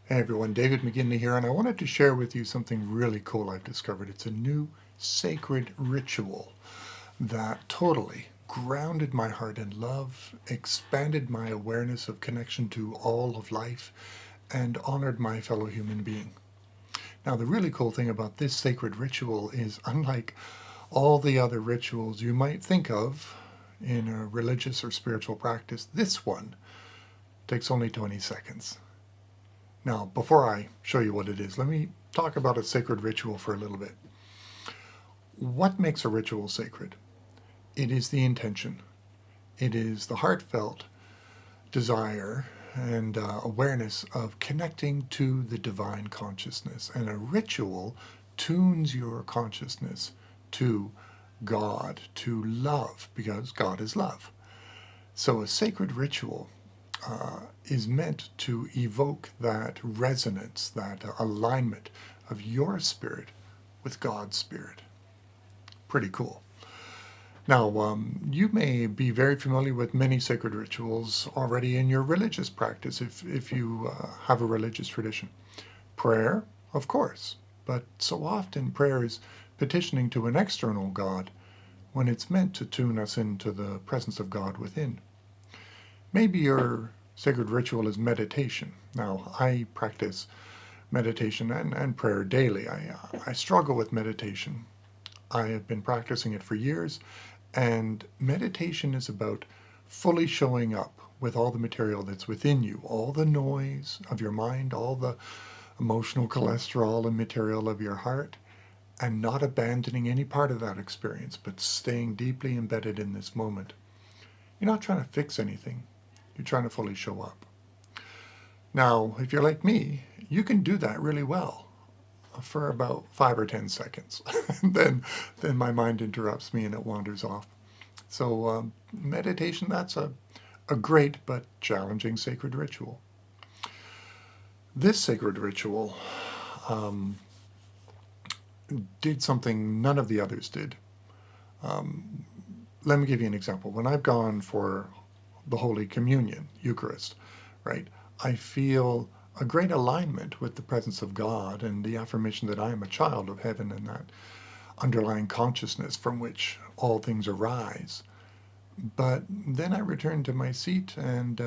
Hey everyone, David McGinley here, and I wanted to share with you something really cool I've discovered. It's a new sacred ritual that totally grounded my heart in love, expanded my awareness of connection to all of life, and honored my fellow human being. Now, the really cool thing about this sacred ritual is, unlike all the other rituals you might think of in a religious or spiritual practice, this one takes only 20 seconds. Now, before I show you what it is, let me talk about a sacred ritual for a little bit. What makes a ritual sacred? It is the intention. It is the heartfelt desire and awareness of connecting to the divine consciousness. And a ritual tunes your consciousness to God, to love, because God is love. So a sacred ritual is meant to evoke that resonance, that alignment of your spirit with God's spirit. Pretty cool. Now, you may be very familiar with many sacred rituals already in your religious practice if you have a religious tradition. Prayer, of course, but so often prayer is petitioning to an external God when it's meant to tune us into the presence of God within. Maybe your sacred ritual is meditation. Now, I practice meditation and prayer daily. I struggle with meditation. I have been practicing it for years, and meditation is about fully showing up with all the material that's within you, all the noise of your mind, all the emotional cholesterol and material of your heart, and not abandoning any part of that experience, but staying deeply embedded in this moment. You're not trying to fix anything. You're trying to fully show up. Now, if you're like me, you can do that really well for about 5 or 10 seconds. then my mind interrupts me and it wanders off. So meditation, that's a great but challenging sacred ritual. This sacred ritual did something none of the others did. Let me give you an example. When I've gone for the Holy Communion, Eucharist, right, I feel a great alignment with the presence of God and the affirmation that I am a child of heaven and that underlying consciousness from which all things arise. But then I return to my seat and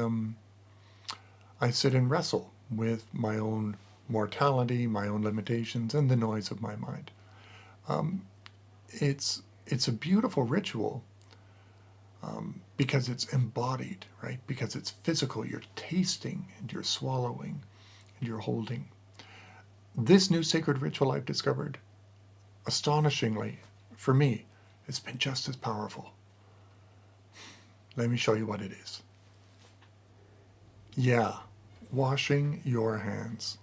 I sit and wrestle with my own mortality, my own limitations, and the noise of my mind. It's a beautiful ritual because it's embodied, right? Because it's physical. You're tasting and you're swallowing and you're holding. This new sacred ritual I've discovered, astonishingly, for me, it's been just as powerful. Let me show you what it is. Yeah, washing your hands.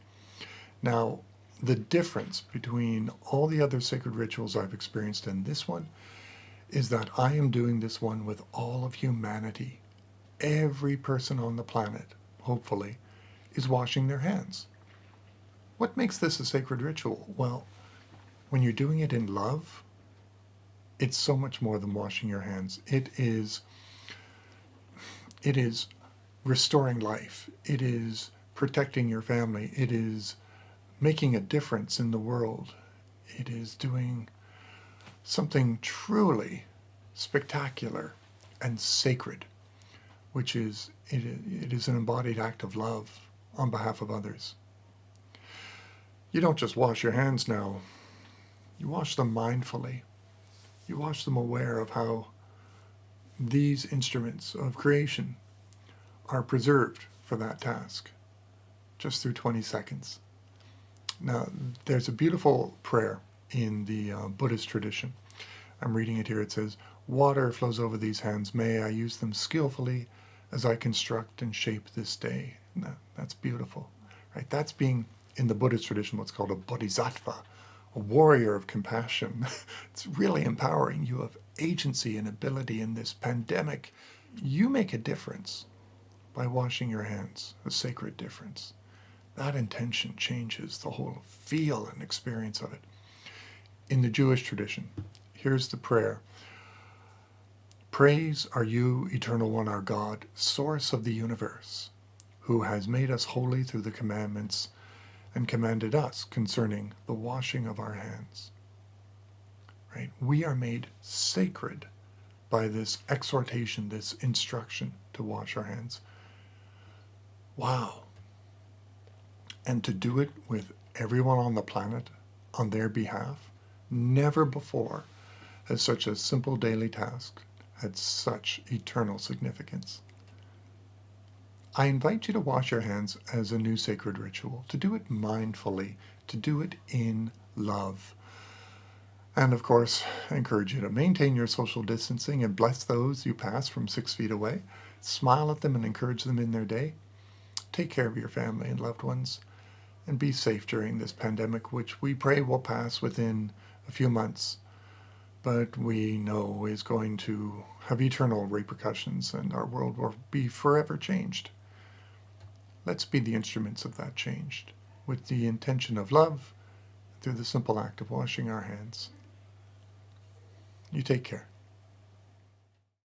Now, the difference between all the other sacred rituals I've experienced and this one is that I am doing this one with all of humanity. Every person on the planet, hopefully, is washing their hands. What makes this a sacred ritual? Well, when you're doing it in love, it's so much more than washing your hands. It is restoring life. It is protecting your family. It is making a difference in the world. It is doing something truly spectacular and sacred, which is it is an embodied act of love on behalf of others. You don't just wash your hands now. You wash them mindfully. You wash them aware of how these instruments of creation are preserved for that task just through 20 seconds. Now, there's a beautiful prayer in the Buddhist tradition. I'm reading it here. It says, "Water flows over these hands. May I use them skillfully as I construct and shape this day." And that's beautiful, right? That's being, in the Buddhist tradition, what's called a bodhisattva, a warrior of compassion. It's really empowering. You have agency and ability in this pandemic. You make a difference by washing your hands, a sacred difference. That intention changes the whole feel and experience of it. In the Jewish tradition, here's the prayer. "Praise are you, Eternal One, our God, source of the universe, who has made us holy through the commandments and commanded us concerning the washing of our hands. Right? We are made sacred by this exhortation, this instruction to wash our hands. Wow. And to do it with everyone on the planet on their behalf. Never before has such a simple daily task had such eternal significance. I invite you to wash your hands as a new sacred ritual, to do it mindfully, to do it in love. And of course, I encourage you to maintain your social distancing and bless those you pass from 6 feet away. Smile at them and encourage them in their day. Take care of your family and loved ones, and be safe during this pandemic, which we pray will pass within a few months, but we know is going to have eternal repercussions, and our world will be forever changed. Let's be the instruments of that change, with the intention of love, through the simple act of washing our hands. You take care.